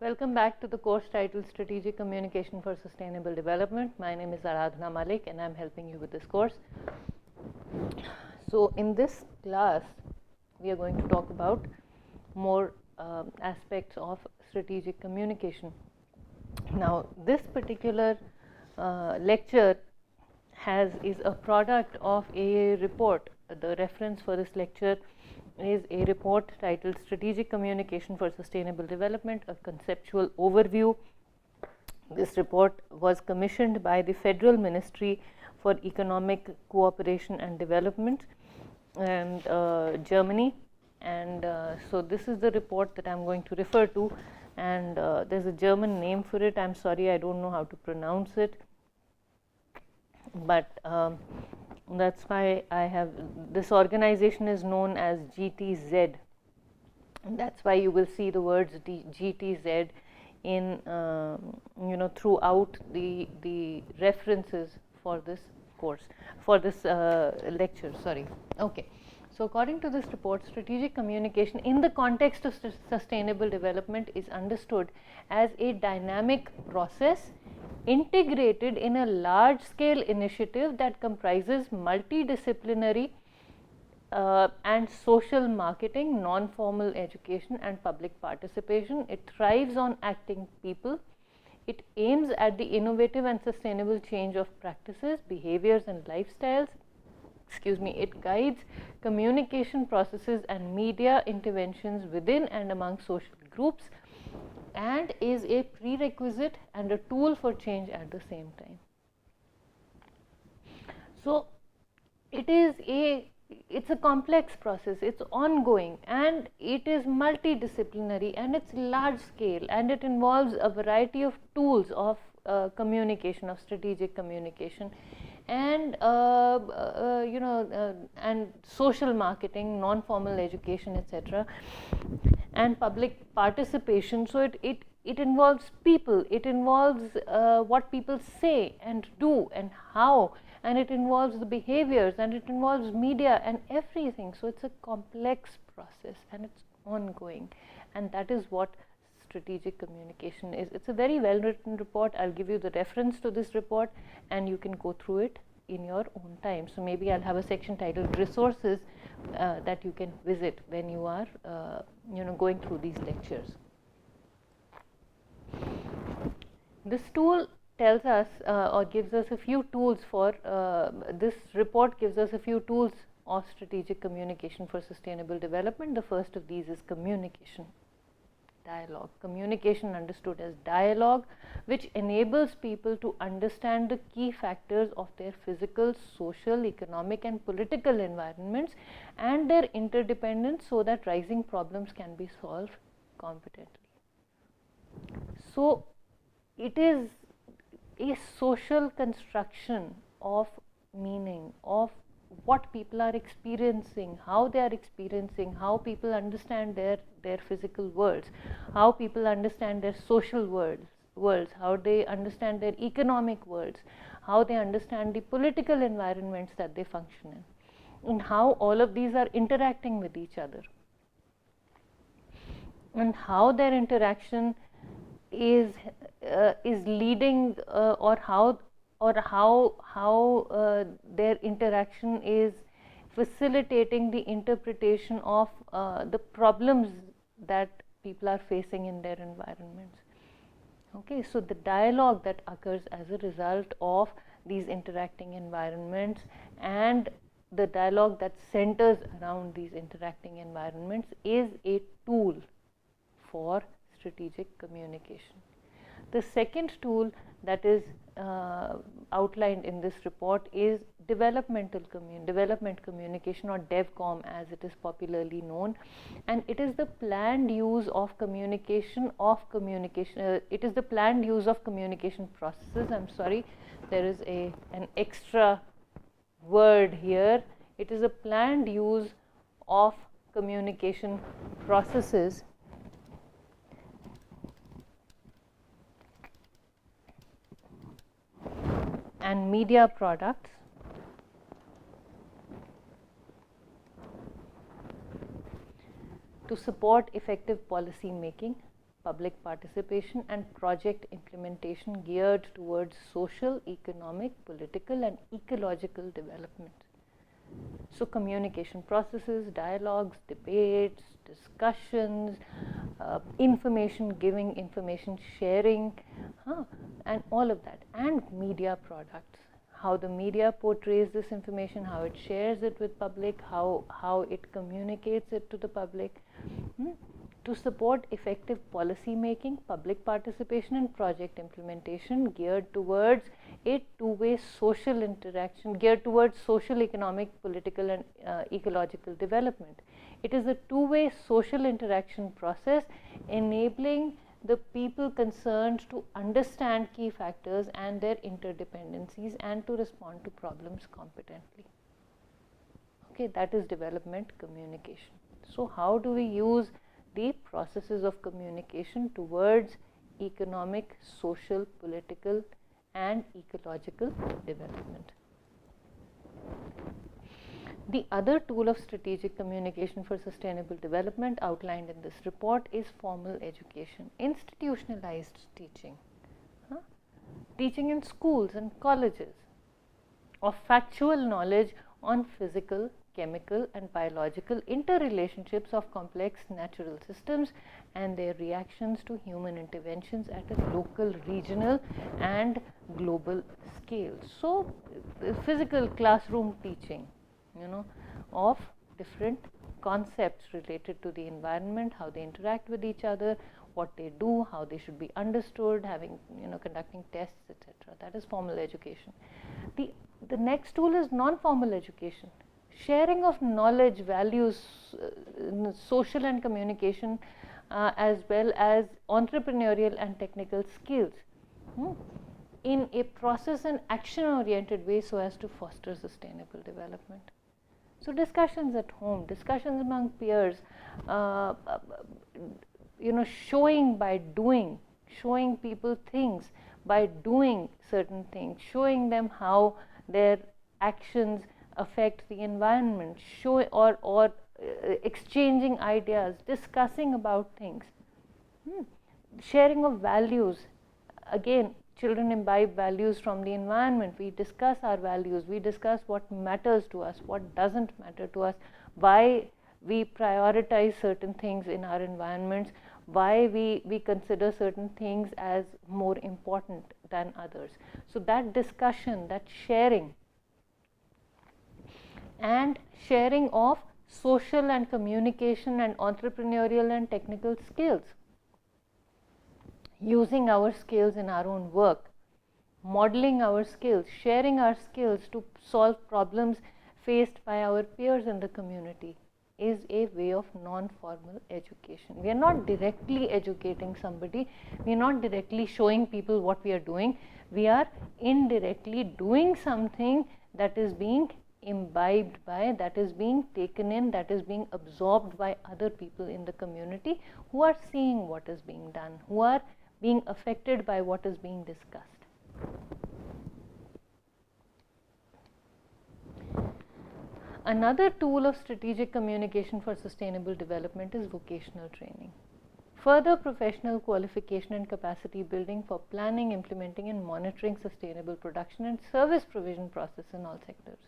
Welcome back to the course titled Strategic Communication for Sustainable Development. My name is Aradhana Malik and I'm helping you with this course. So in this class, we are going to talk about more aspects of strategic communication. Now, this particular lecture is a product of a report. The reference for this lecture is a report titled Strategic Communication for Sustainable Development, a conceptual overview. This report was commissioned by the Federal Ministry for Economic Cooperation and Development and Germany, and so this is the report that I'm going to refer to, and there's a German name for it. I'm sorry, I don't know how to pronounce it, but that's why I have this organization is known as GTZ, and that's why you will see the words GTZ in throughout the references for this course, for this lecture. Sorry. Okay. So according to this report, strategic communication in the context of sustainable development is understood as a dynamic process integrated in a large-scale initiative that comprises multidisciplinary and social marketing, non-formal education and public participation. It thrives on acting people. It aims at the innovative and sustainable change of practices, behaviors and lifestyles. It guides communication processes and media interventions within and among social groups, and is a prerequisite and a tool for change at the same time. So it's a complex process, it's ongoing, and it is multidisciplinary, and it's large scale, and it involves a variety of tools of communication, of strategic communication, and and social marketing, non-formal education, etc., and public participation. So it involves people, it involves what people say and do and how, and it involves the behaviors, and it involves media and everything. So it's a complex process and it's ongoing, and that is what strategic communication is. It's a very well written report. I'll give you the reference to this report and you can go through it in your own time. So maybe I'll have a section titled resources that you can visit when you are going through these lectures. This tool tells us or gives us a few tools for this report gives us a few tools of strategic communication for sustainable development. The first of these is communication. Dialogue. Communication understood as dialogue, which enables people to understand the key factors of their physical, social, economic and political environments and their interdependence so that rising problems can be solved competently. So it is a social construction of meaning, of what people are experiencing, how they are experiencing, how people understand their physical worlds, how people understand their social worlds, how they understand their economic worlds, how they understand the political environments that they function in, and how all of these are interacting with each other, and how their interaction is leading or how their interaction is facilitating the interpretation of the problems that people are facing in their environments. Okay, so the dialogue that occurs as a result of these interacting environments and the dialogue that centers around these interacting environments is a tool for strategic communication. The second tool that is outlined in this report is development communication, or DevCom as it is popularly known, and it is the planned use of communication it is the planned use of communication processes. I'm sorry, there is an extra word here. It is a planned use of communication processes and media products to support effective policy making, public participation and project implementation geared towards social, economic, political and ecological development. So communication processes, dialogues, debates, discussions, information giving, information sharing, and all of that, and media products. How the media portrays this information, how it shares it with public, how it communicates it to the public. To support effective policy making, public participation and project implementation geared towards a two-way social interaction, geared towards social, economic, political and ecological development. It is a two-way social interaction process enabling the people concerned to understand key factors and their interdependencies and to respond to problems competently. Okay, that is development communication. So how do we use the processes of communication towards economic, social, political and ecological development? The other tool of strategic communication for sustainable development outlined in this report is formal education, institutionalized teaching. Teaching in schools and colleges of factual knowledge on physical, chemical and biological interrelationships of complex natural systems and their reactions to human interventions at a local, regional and global scale. So, physical classroom teaching, of different concepts related to the environment, how they interact with each other, what they do, how they should be understood, having, conducting tests, etc. That is formal education. The next tool is non-formal education. Sharing of knowledge, values, social and communication, as well as entrepreneurial and technical skills in a process and action oriented way so as to foster sustainable development. So discussions at home, discussions among peers, showing by doing, showing people things by doing certain things, showing them how their actions affect the environment, or exchanging ideas, discussing about things. Sharing of values, again, children imbibe values from the environment. We discuss our values, we discuss what matters to us, what doesn't matter to us, why we prioritize certain things in our environments, why we consider certain things as more important than others. So that discussion, that sharing, and sharing of social and communication and entrepreneurial and technical skills, using our skills in our own work, modeling our skills, sharing our skills to solve problems faced by our peers in the community is a way of non-formal education. We are not directly educating somebody, we are not directly showing people what we are doing, we are indirectly doing something that is being imbibed by, that is being taken in, that is being absorbed by other people in the community who are seeing what is being done, who are being affected by what is being discussed. Another tool of strategic communication for sustainable development is vocational training. Further professional qualification and capacity building for planning, implementing and monitoring sustainable production and service provision process in all sectors.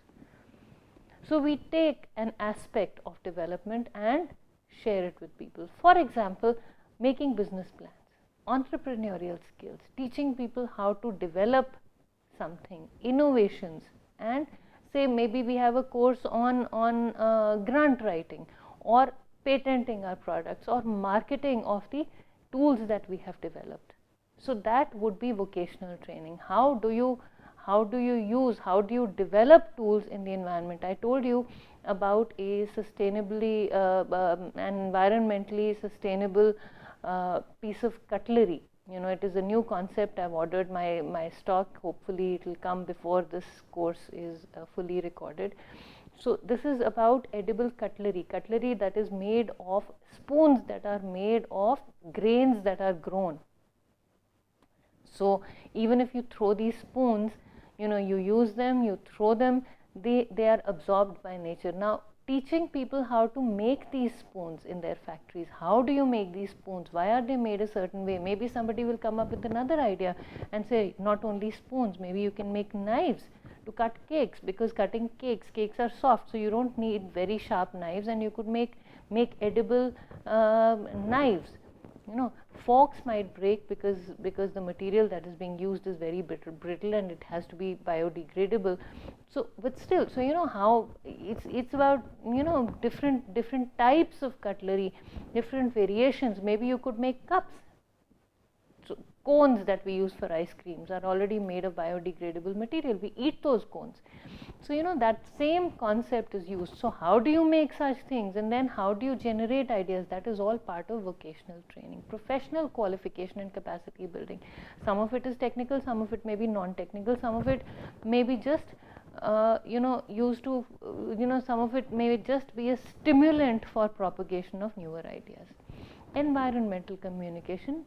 So we take an aspect of development and share it with people. For example, making business plans, entrepreneurial skills, teaching people how to develop something, innovations, and say maybe we have a course on grant writing or patenting our products or marketing of the tools that we have developed. So that would be vocational training. How do you develop tools in the environment? I told you about a sustainably and environmentally sustainable piece of cutlery. It is a new concept. I've ordered my stock. Hopefully it will come before this course is fully recorded. So this is about edible cutlery that is made of spoons that are made of grains that are grown. So even if you throw these spoons, you use them, you throw them, they are absorbed by nature. Now teaching people how to make these spoons in their factories. How do you make these spoons? Why are they made a certain way? Maybe somebody will come up with another idea and say, not only spoons, maybe you can make knives to cut cakes, because cutting cakes are soft, so you don't need very sharp knives, and you could make edible knives. You know, forks might break because the material that is being used is very brittle and it has to be biodegradable. So, but still, so you know how it's about, you know, different types of cutlery, different variations. Maybe you could make cups. So cones that we use for ice creams are already made of biodegradable material. We eat those cones. So, you know, that same concept is used. So, how do you make such things, and then how do you generate ideas? That is all part of vocational training, professional qualification and capacity building. Some of it is technical, some of it may be non-technical, some of it may be just you know, used to, you know, some of it may just be a stimulant for propagation of newer ideas. Environmental communication,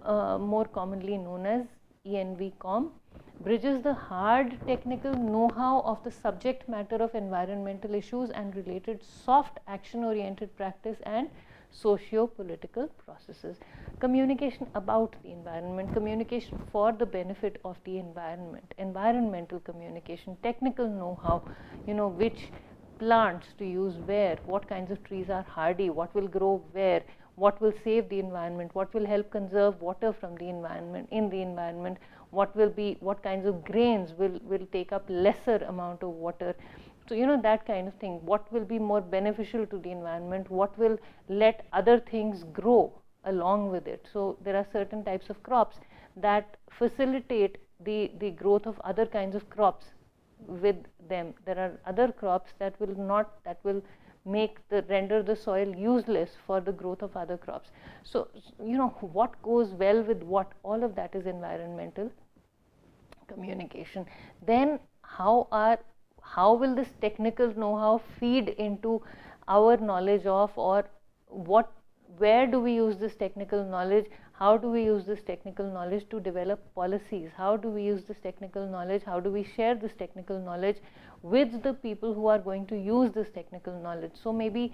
more commonly known as ENVCOM, bridges the hard technical know-how of the subject matter of environmental issues and related soft action-oriented practice and socio-political processes. Communication about the environment, communication for the benefit of the environment, environmental communication, technical know-how, you know, which plants to use where, what kinds of trees are hardy, what will grow where, what will save the environment, what will help conserve water from the environment, in the environment, what will be, what kinds of grains will take up lesser amount of water. So, you know, that kind of thing. What will be more beneficial to the environment, what will let other things grow along with it. So, there are certain types of crops that facilitate the growth of other kinds of crops with them. There are other crops that will not, that will render the soil useless for the growth of other crops. So, you know, what goes well with what, all of that is environmental communication. Then how will this technical know-how feed into our knowledge of, or what, where do we use this technical knowledge, how do we use this technical knowledge to develop policies, how do we use this technical knowledge, how do we share this technical knowledge with the people who are going to use this technical knowledge. So, maybe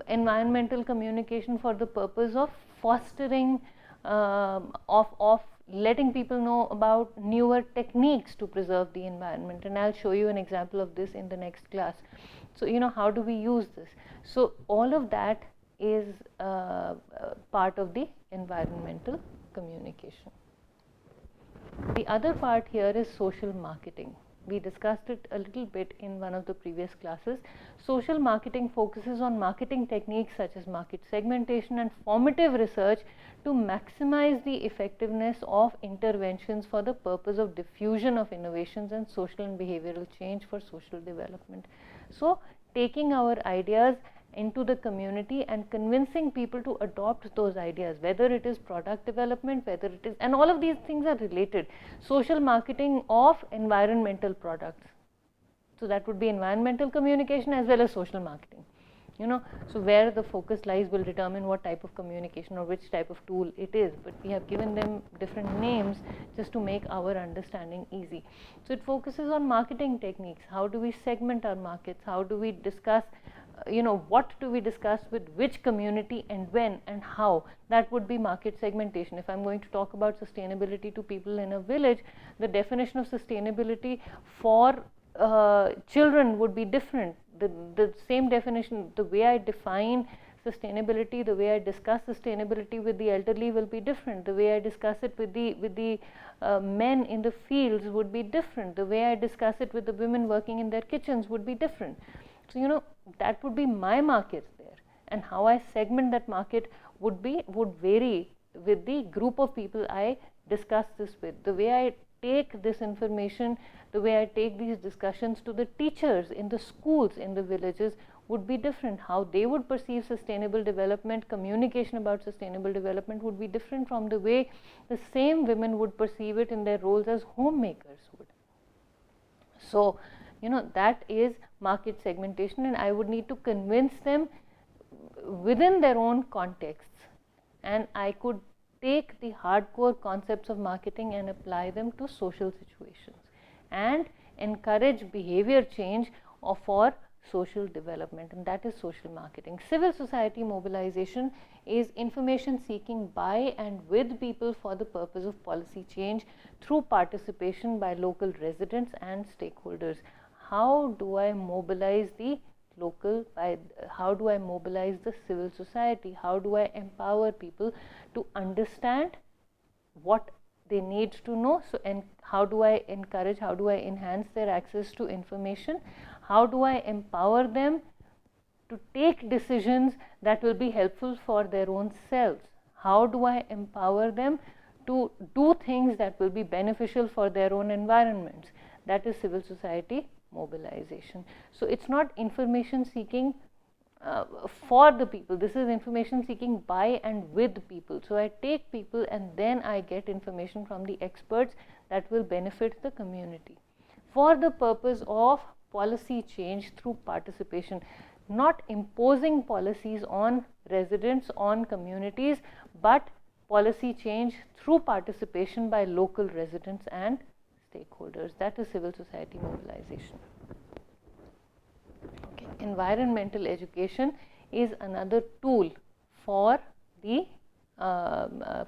environmental communication for the purpose of fostering, of letting people know about newer techniques to preserve the environment, and I'll show you an example of this in the next class. So, you know, how do we use this? So, all of that is part of the environmental communication. The other part here is social marketing. We discussed it a little bit in one of the previous classes. Social marketing focuses on marketing techniques such as market segmentation and formative research to maximize the effectiveness of interventions for the purpose of diffusion of innovations and social and behavioral change for social development. So, taking our ideas into the community and convincing people to adopt those ideas, whether it is product development, whether it is, and all of these things are related. Social marketing of environmental products. So, that would be environmental communication as well as social marketing. You know, so where the focus lies will determine what type of communication or which type of tool it is, but we have given them different names just to make our understanding easy. So, it focuses on marketing techniques. How do we segment our markets? How do we discuss, you know, what do we discuss with which community and when and how? That would be market segmentation. If I'm going to talk about sustainability to people in a village, the definition of sustainability for children would be different. The same definition, the way I define sustainability, the way I discuss sustainability with the elderly will be different. The way I discuss it with the men in the fields would be different. The way I discuss it with the women working in their kitchens would be different. So, you know, that would be my market there, and how I segment that market would vary with the group of people I discuss this with. The way I take this information, the way I take these discussions to the teachers in the schools in the villages would be different. How they would perceive sustainable development, communication about sustainable development would be different from the way the same women would perceive it in their roles as homemakers would. So, you know, that is market segmentation, and I would need to convince them within their own contexts, and I could take the hardcore concepts of marketing and apply them to social situations and encourage behavior change for social development, and that is social marketing. Civil society mobilization is information seeking by and with people for the purpose of policy change through participation by local residents and stakeholders. How do I mobilize the local, how do I mobilize the civil society? How do I empower people to understand what they need to know? So, and how do I encourage, how do I enhance their access to information? How do I empower them to take decisions that will be helpful for their own selves? How do I empower them to do things that will be beneficial for their own environments? That is civil society mobilization. So, it's not information seeking for the people, this is information seeking by and with people. So, I take people and then I get information from the experts that will benefit the community for the purpose of policy change through participation, not imposing policies on residents, on communities, but policy change through participation by local residents and stakeholders. That is civil society mobilization. Okay. Environmental education is another tool for the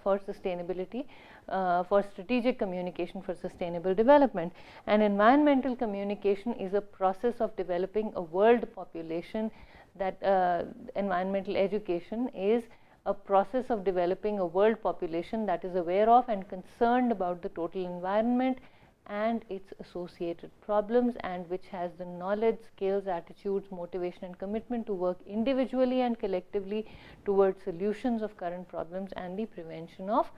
for sustainability, for strategic communication for sustainable development. And environmental communication is a process of developing a world population. That environmental education is a process of developing a world population that is aware of and concerned about the total environment and its associated problems, and which has the knowledge, skills, attitudes, motivation and commitment to work individually and collectively towards solutions of current problems and the prevention of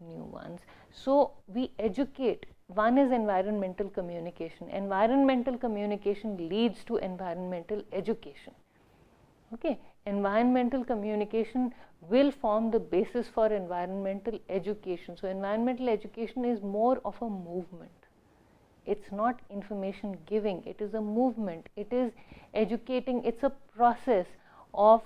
new ones. So, we educate. One is environmental communication. Environmental communication leads to environmental education. Okay. Environmental communication will form the basis for environmental education. So, environmental education is more of a movement. It's not information giving, it is a movement, it is educating, it's a process of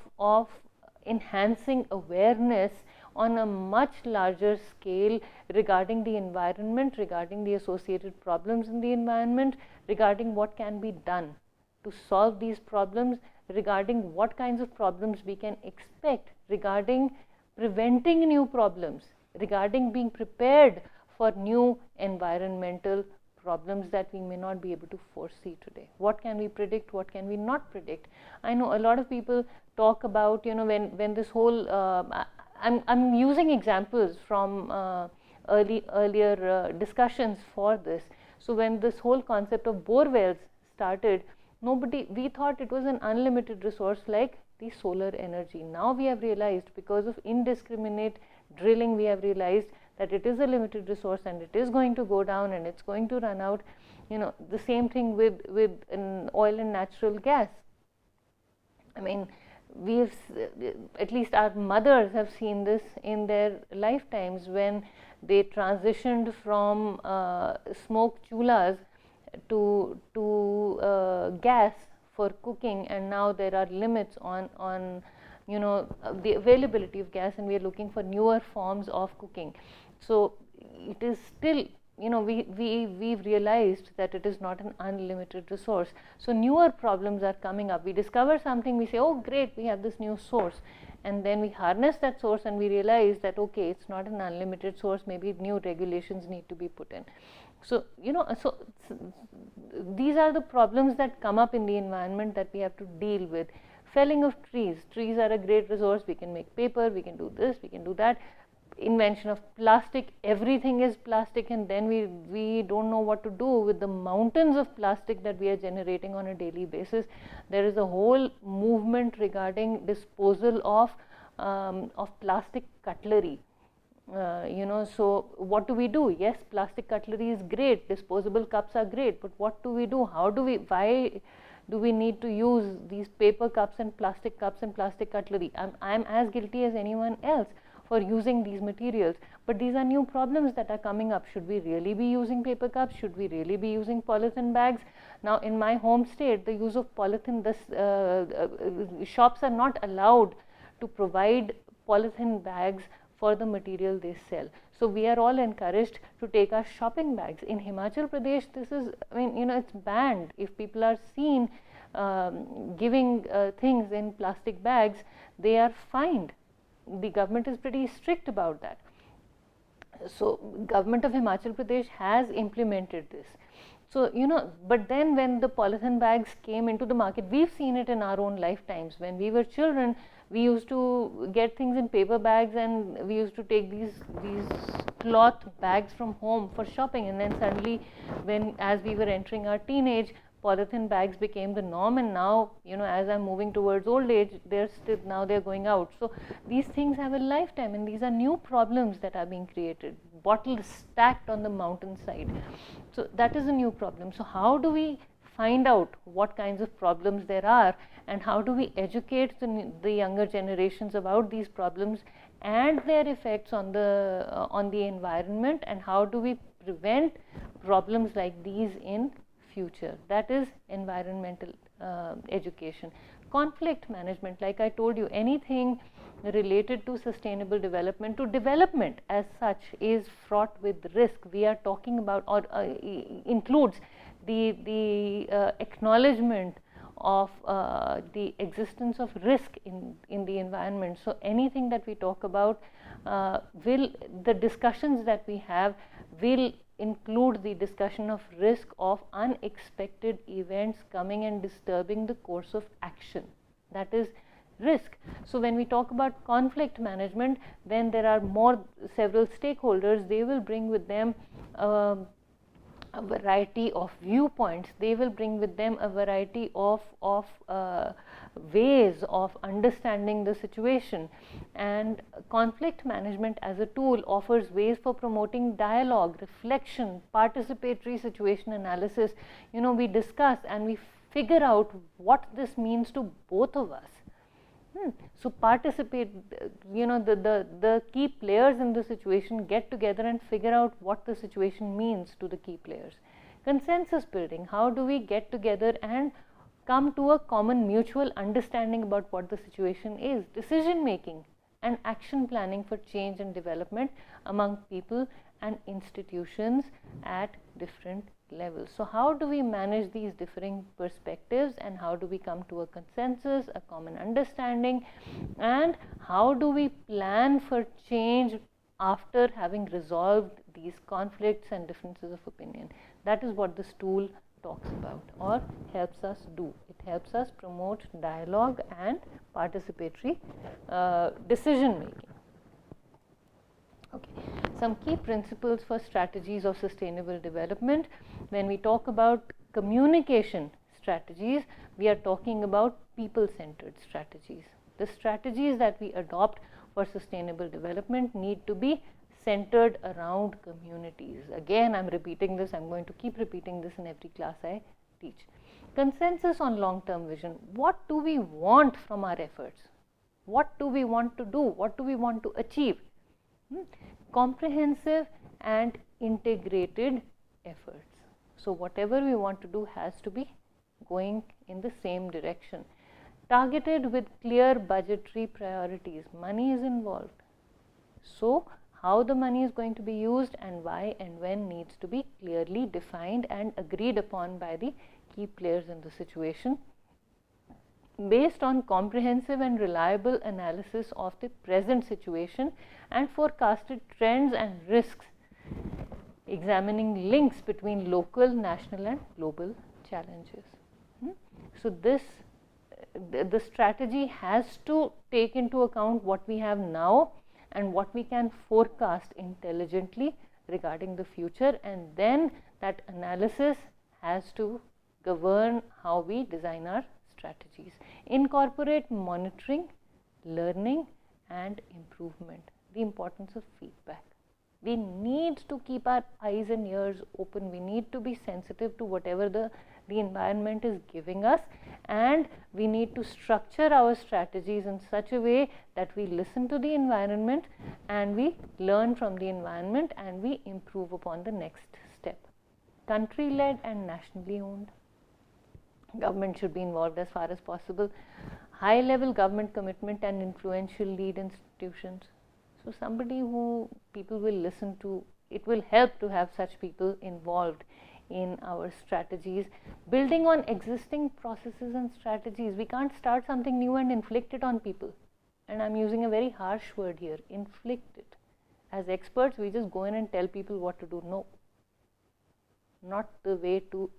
enhancing awareness on a much larger scale regarding the environment, regarding the associated problems in the environment, regarding what can be done to solve these problems, regarding what kinds of problems we can expect, regarding preventing new problems, regarding being prepared for new environmental problems that we may not be able to foresee today. What can we predict, what can we not predict? I know a lot of people talk about, you know, when this whole, I'm using examples from earlier discussions for this. So, when this whole concept of bore wells started, we thought it was an unlimited resource like the solar energy. Now we have realized, because of indiscriminate drilling, we have realized that it is a limited resource and it is going to go down and it's going to run out. You know, the same thing with oil and natural gas. I mean, we have, at least our mothers have seen this in their lifetimes when they transitioned from smoke chulhas to gas for cooking, and now there are limits on you know, the availability of gas, and we are looking for newer forms of cooking. So, it is still, you know, we've realized that it is not an unlimited resource. So, newer problems are coming up. We discover something, we say, oh great, we have this new source, and then we harness that source and we realize that okay, it's not an unlimited source, maybe new regulations need to be put in. So, you know, so these are the problems that come up in the environment that we have to deal with. Felling of trees. Trees are a great resource. We can make paper, we can do this, we can do that. Invention of plastic, everything is plastic, and then we don't know what to do with the mountains of plastic that we are generating on a daily basis. There is a whole movement regarding disposal of plastic cutlery. You know, so what do we do? Yes, plastic cutlery is great, disposable cups are great, but what do we do? Why do we need to use these paper cups and plastic cutlery? I'm as guilty as anyone else for using these materials, but these are new problems that are coming up. Should we really be using paper cups? Should we really be using polythene bags? Now, in my home state, the use of polythene, shops are not allowed to provide polythene bags for the material they sell. So, we are all encouraged to take our shopping bags. In Himachal Pradesh, this is, I mean, you know, it's banned. If people are seen giving things in plastic bags, they are fined. The government is pretty strict about that. So government of Himachal Pradesh has implemented this. So, but then when the polythene bags came into the market, we've seen it in our own lifetimes. When we were children, we used to get things in paper bags, and we used to take these cloth bags from home for shopping, and then suddenly as we were entering our teenage, polythene bags became the norm, and now, as I'm moving towards old age, they're going out. So these things have a lifetime, and these are new problems that are being created, bottles stacked on the mountainside. So that is a new problem. So how do we find out what kinds of problems there are, and how do we educate the younger generations about these problems and their effects on the environment, and how do we prevent problems like these in future? That is environmental education. Conflict management, like I told you, anything related to sustainable development, to development as such, is fraught with risk. We are talking about, or includes the acknowledgement of the existence of risk in the environment. So anything that we talk about, the discussions that we have will include the discussion of risk of unexpected events coming and disturbing the course of action. That is risk. So when we talk about conflict management, when there are several stakeholders, they will bring with them a variety of viewpoints. They will bring with them a variety of ways of understanding the situation, and conflict management as a tool offers ways for promoting dialogue, reflection, participatory situation analysis. We discuss and we figure out what this means to both of us. So participate, the key players in the situation get together and figure out what the situation means to the key players. Consensus building, how do we get together and come to a common mutual understanding about what the situation is. Decision making and action planning for change and development among people and institutions at different levels. So how do we manage these differing perspectives, and how do we come to a consensus, a common understanding, and how do we plan for change after having resolved these conflicts and differences of opinion? That is what this tool talks about or helps us do. It helps us promote dialogue and participatory decision making. Okay. Some key principles for strategies of sustainable development. When we talk about communication strategies, we are talking about people-centered strategies. The strategies that we adopt for sustainable development need to be centered around communities. Again, I'm repeating this, I'm going to keep repeating this in every class I teach. Consensus on long-term vision. What do we want from our efforts? What do we want to do? What do we want to achieve? Comprehensive and integrated efforts. So whatever we want to do has to be going in the same direction. Targeted with clear budgetary priorities. Money is involved. So how the money is going to be used and why and when needs to be clearly defined and agreed upon by the key players in the situation, based on comprehensive and reliable analysis of the present situation and forecasted trends and risks, examining links between local, national and global challenges. So the strategy has to take into account what we have now and what we can forecast intelligently regarding the future, and then that analysis has to govern how we design our strategies. Incorporate monitoring, learning and improvement. The importance of feedback. We need to keep our eyes and ears open. We need to be sensitive to whatever the environment is giving us, and we need to structure our strategies in such a way that we listen to the environment and we learn from the environment and we improve upon the next step. Country-led and nationally owned. Government should be involved as far as possible. High-level government commitment and influential lead institutions. So somebody who people will listen to. It will help to have such people involved in our strategies, building on existing processes and strategies. We can't start something new and inflict it on people. And I'm using a very harsh word here, inflict it. As experts, we just go in and tell people what to do. No, not the way to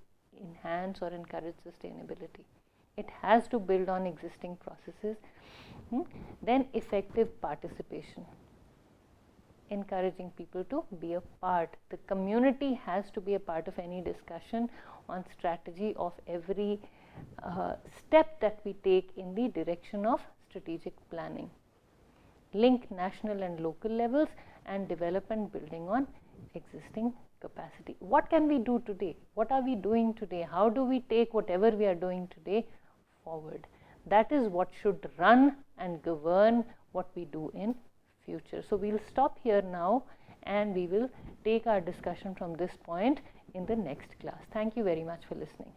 enhance or encourage sustainability. It has to build on existing processes. Then effective participation, encouraging people to be a part. The community has to be a part of any discussion on strategy of every step that we take in the direction of strategic planning. Link national and local levels and development building on existing capacity. What can we do today? What are we doing today? How do we take whatever we are doing today forward? That is what should run and govern what we do in future. So we'll stop here now and we will take our discussion from this point in the next class. Thank you very much for listening.